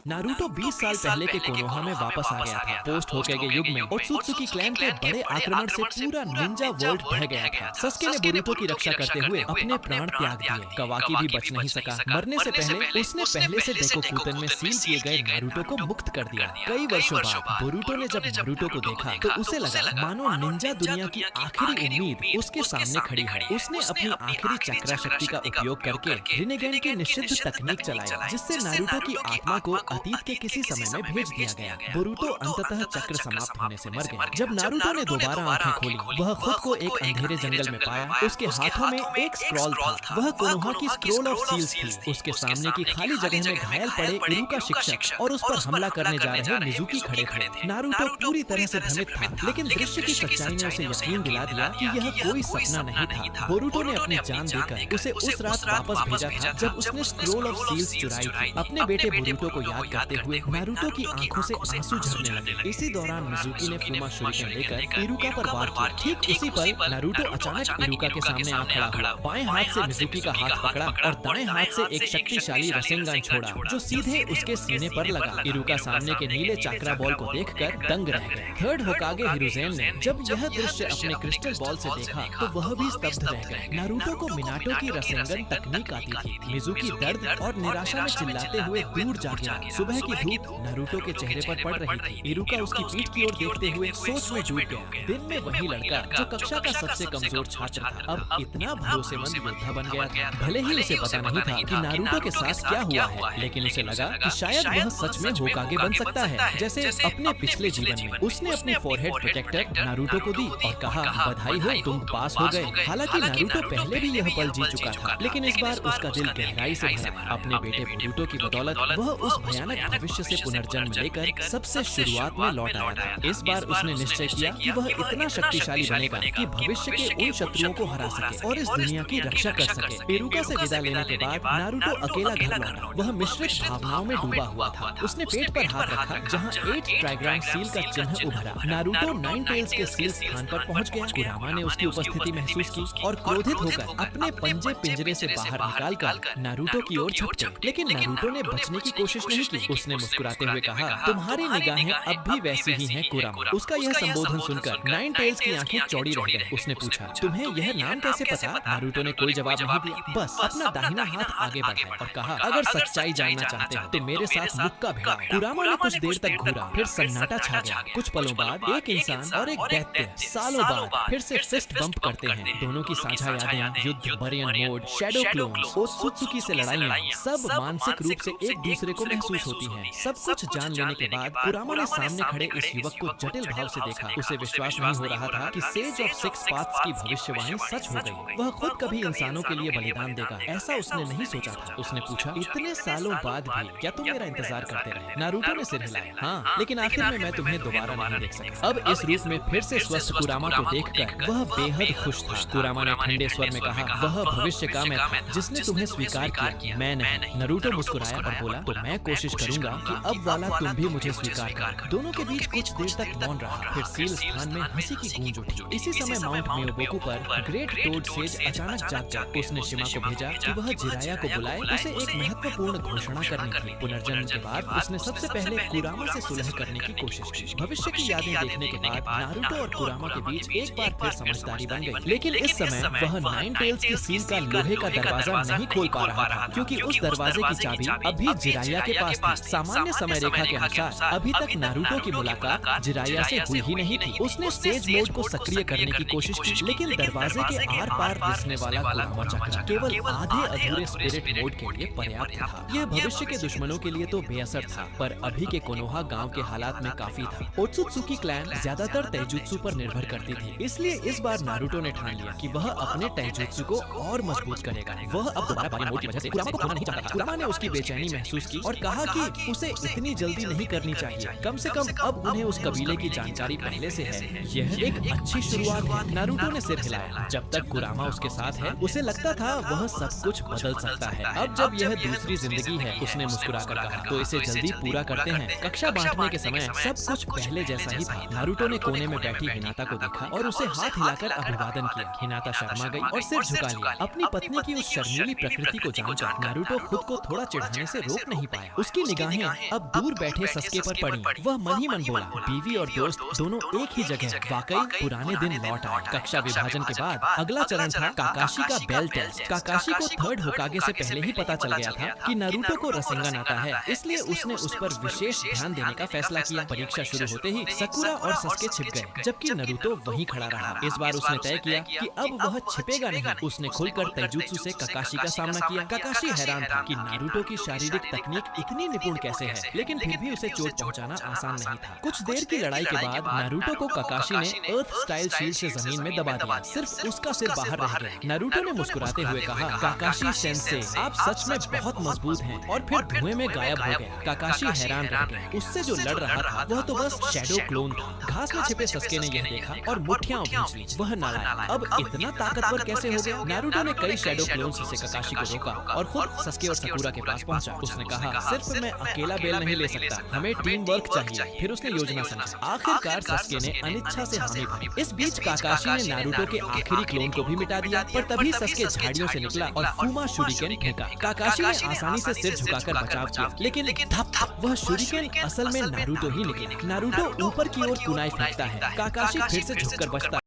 Naruto 20 साल पहले के कोनोहा में वापस आ गया था। पोस्ट होकेगे युग में ओत्सुत्सुकी क्लैन के बड़े आक्रमण से पूरा निंजा वर्ल्ड ढह गया था। सस्के ने बोरुतो की रक्षा करते हुए अपने प्राण त्याग दिए। कवाकी भी बच नहीं सका। मरने से पहले उसने पहले से डेकोकुतन में सील किए गए नारुतो को मुक्त कर दिया। कई वर्षों बाद बोरुतो ने जब नारुतो को देखा तो उसे लगा मानो निंजा दुनिया की आखिरी उम्मीद उसके सामने खड़ी है। उसने अपनी आखिरी चक्रा शक्ति का उपयोग करके रिनेगेन की निषिद्ध तकनीक चलाई, जिससे नारुतो की आत्मा को अतीत के किसी समय में भेज दिया गया। बोरुतो अंततः चक्र समाप्त होने से मर गया। जब नारुतो ने दोबारा आंखें खोली, वह खुद को एक अंधेरे जंगल में पाया। उसके हाथों में एक स्क्रॉल था। वह कोनोहा की स्क्रोल ऑफ सील्स थी। उसके सामने की खाली जगह में घायल पड़े इरुका शिक्षक और उस पर हमला करने जा रहे मिजुकी खड़े थे। नारुतो पूरी तरह से भ्रमित था, लेकिन दृश्य की सच्चाई ने उसे यकीन दिला दिया कि यह कोई सपना नहीं था। बोरुतो ने अपनी जान देकर उसे उस रात वापस भेजा था जब उसने स्क्रोल ऑफ सील्स चुराई थी। अपने बेटे बोरुतो को याद करते हुए नारुतो की आंखों से आंसू झरने लगे। इसी दौरान मिजुकी ने फूमा शुरिकेन लेकर इरुका पर वार किया। ठीक उसी पल नारुतो अचानक इरुका के सामने आ खड़ा हुआ। बाएं हाथ से मिजुकी का हाथ पकड़ा और दाएं हाथ से एक शक्तिशाली रसेंगान छोड़ा जो सीधे उसके सीने पर लगा। इरुका सामने के नीले चाक्रा बॉल को देखकर दंग रह गया। थर्ड होकागे हिरुजेन ने जब यह दृश्य अपने क्रिस्टल बॉल से देखा तो वह भी स्तब्ध रह गए। नारुतो को मिनाटो की रसेंगन तकनीक आती थी। मिजुकी दर्द और निराशा में चिल्लाते हुए दूर जा गिरा। सुबह की धूप नारुतो के चेहरे पर पड़ रही थी। इरुका उसकी पीठ की ओर देखते हुए सोच में डूब गया। दिन में वही लड़का जो कक्षा का सबसे कमजोर छात्र था अब इतना भरोसेमंद योद्धा बन गया था। भले ही उसे पता नहीं था कि नारुतो के साथ क्या हुआ है, लेकिन उसे लगा कि शायद वह सच में होकागे बन सकता है, जैसे अपने पिछले जीवन में। उसने अपनी फोरहेड प्रोटेक्टर नारुतो को दी और कहा, बधाई हो, तुम पास हो गए। हालांकि नारुतो पहले भी यह पल जी चुका था, लेकिन इस बार उसका दिल गहराई से भरा। अपने बेटे बोरुतो की बदौलत वह उस भयानक भविष्य से पुनर्जन्म लेकर सबसे शुरुआत में लौट आया था। इस बार उसने निश्चय किया कि वह इतना शक्तिशाली बनेगा कि भविष्य के उन शत्रुओं को हरा सके और इस दुनिया की रक्षा कर सके। इरुका से विदा लेने के बाद नारुतो अकेला घर लौटा। वह मिश्रित भावनाओं में डूबा हुआ था। उसने पेट पर हाथ रखा जहाँ 8 ट्राइग्राम सील का चिन्ह उभरा। नारुतो 9 टेल्स के सील स्थान पर पहुँच गया। कुरामा ने उसकी उपस्थिति महसूस की और क्रोधित होकर अपने पंजे पिंजरे से बाहर निकालकर नारुतो की ओर झपटे, लेकिन नारुतो ने बचने की कोशिश नहीं की। उसने मुस्कुराते हुए कहा, तुम्हारी निगाहें अब भी वैसी ही हैं कुरामा। उसका यह संबोधन सुनकर 9 टेल्स की आंखें चौड़ी रह गईं। उसने पूछा, तुम्हें यह नाम कैसे पता? नारुतो ने कोई जवाब नहीं दिया, बस अपना दाहिना हाथ आगे बढ़ाया और कहा, अगर सच्चाई जानना चाहते हो तो मेरे साथ मुक्का भिड़ाओ। कुरामा ने कुछ देर तक घूरा, फिर सन्नाटा छा गया। कुछ पलों बाद एक इंसान और एक दैत्य सालों बाद फिर से फिस्ट बम्प करते हैं। दोनों की साझा यादें, युद्ध, बरियन मोड, शैडो क्लोन्स, ओत्सुत्सुकी से लड़ाइयां, सब मानसिक रूप से एक दूसरे को महसूस होती हैं। सब कुछ जान लेने के बाद कुरामा ने सामने खड़े इस युवक को जटिल भाव से देखा। उसे विश्वास नहीं हो रहा था कि सेज ऑफ 6 पाथ्स की भविष्यवाणी सच हो गई। वह खुद कभी इंसानों के लिए बलिदान देगा, ऐसा उसने नहीं सोचा था। उसने पूछा, इतने सालों बाद भी क्या तुम मेरा इंतजार करते रहे? नारुतो ने सिर हिलाया, हाँ, लेकिन आखिर में मैं तुम्हें दोबारा नहीं देख सका। अब इस रूप में फिर से स्वस्थ कुरामा को देखकर वह बेहद खुश था। कुरामा ने ठंडे स्वर में कहा, वह भविष्य का मैं था जिसने तुम्हें स्वीकार किया, मैं नहीं। नारुतो मुस्कुराया और बोला, तो मैं कोशिश करूंगा कि अब वाला तुम भी मुझे स्वीकार करो। दोनों के बीच कुछ देर तक मौन रहा, फिर सील स्थान में हंसी की गूंज उठी। इसी समय माउंट मियोबोकू पर ग्रेट टोड सेज अचानक जाग गया। उसने शिमा को भेजा कि वह जिराया को बुलाए, उसे एक महत्वपूर्ण घोषणा करनी थी। पुनर्जन्म के बाद उसने सबसे पहले कुरामा से सुलह करने की कोशिश की। भविष्य की यादें देखने के बाद नारुतो और कुरामा के बीच एक बार फिर समझदारी बन गई, लेकिन इस समय वह 9 टेल्स की सील का लोहे का दरवाजा नहीं खोल पा रहा था, क्योंकि उस दरवाजे की चाबी अभी जिराया के पास थी। सामान्य समय रेखा के अनुसार अभी तक नारुतो की मुलाकात जिराया से हुई ही नहीं थी। उसने सेज मोड को सक्रिय करने की कोशिश की, लेकिन दरवाजे के आर पार रिसने वाला कुरामा चक्र केवल आधे अधूरे स्पिरिट मोड के लिए पर्याप्त था। यह भविष्य के दुश्मनों के लिए तो बेअसर था, पर अभी के कोनोहा गांव के हालात में काफी था। ओत्सुत्सुकी क्लैन ज्यादातर तैजुत्सु पर निर्भर करती थी, इसलिए इस बार नारुतो ने ठान लिया कि वह अपने तैजुत्सु को और मजबूत करेगा। वह अब दोबारा बारी मोड की वजह से कुरामा को खोना नहीं चाहता था। कुरामा ने उसकी बेचैनी महसूस की और कहा कि उसे इतनी जल्दी नहीं करनी चाहिए। कम से कम अब उन्हें उस कबीले की जानकारी पहले से है। यह एक अच्छी शुरुआत है। नारुतो ने सिर हिलाया। जब तक कुरामा उसके साथ है उसे लगता था वह सब कुछ बदल सकता है। अब जब यह दूसरी जिंदगी है, उसने मुस्कुराकर कहा, तो इसे जल्दी पूरा करते हैं। कक्षा बांटने के समय सब कुछ पहले जैसा ही था। नारुतो ने कोने में बैठी हिनाता को देखा और उसे हाथ हिलाकर अभिवादन किया। हिनाता शर्मा गई और सिर झुका लिया। अपनी पत्नी की उस शर्मीली प्रकृति को जानकर नारुतो खुद को थोड़ा चिढ़ाने से रोक नहीं पाया। उसकी निगाहें अब दूर बैठे सस्के पर पड़ी। वह मन ही मन बोला, बीवी और दोस्त दोनों एक ही जगह। वाकई पुराने दिन लौट आए। कक्षा विभाजन के बाद अगला चरण था काकाशी का बेल टेस्ट। काकाशी को थर्ड होकागे से पहले ही पता चल गया था कि नारुतो को रसेंगन आता है, इसलिए उसने उस पर विशेष ध्यान देने का फैसला किया। परीक्षा शुरू होते ही सकुरा और सस्के छिप गए, जबकि नारुतो वहीं खड़ा रहा। इस बार उसने तय किया कि अब वह छिपेगा नहीं। उसने खुलकर तैजुत्सु से काकाशी का सामना किया। काकाशी हैरान था कि नारुतो की शारीरिक तकनीक इतनी निपुण कैसे है, लेकिन फिर भी उसे चोट पहुंचाना आसान नहीं था। कुछ देर की लड़ाई के बाद नारुतो को काकाशी ने अर्थ स्टाइल शील्ड से जमीन में दबा दिया। सिर्फ उसका सिर बाहर रह गया। नारुतो ने मुस्कुराते हुए कहा, काकाशी सेंसे, आप सच में बहुत मजबूत हैं। और फिर धुएं में गायब हो गया। काकाशी हैरान रह गया। उससे जो लड़ रहा था वह तो बस शैडो क्लोन था। घास में छिपे सस्के ने यह देखा और मुट्ठियां भींच ली। वह नालायक अब इतना ताकतवर कैसे हो गया? नारुतो ने कई शैडो क्लोन्स से काकाशी को रोका और खुद सस्के और सकुरा के पास पहुंचा। उसने कहा, सिर्फ मैं अकेला बेल नहीं ले सकता, हमें टीम वर्क चाहिए। फिर उसने योजना समझा। आखिरकार सस्के ने अनिच्छा से हामी भरी। इस बीच काकाशी ने नारुतो के आखिरी क्लोन को भी मिटा दिया, पर तभी सस्के झाड़ियों से निकला और फूमा शुरिकेन फेंका। काकाशी ने आसानी से सिर झुकाकर बचाव किया, लेकिन धप वह शुरिकेन असल में नारुतो ही निकला। नारुतो ऊपर की ओर कुनाई फेंकता है। काकाशी फिर से झुककर बचता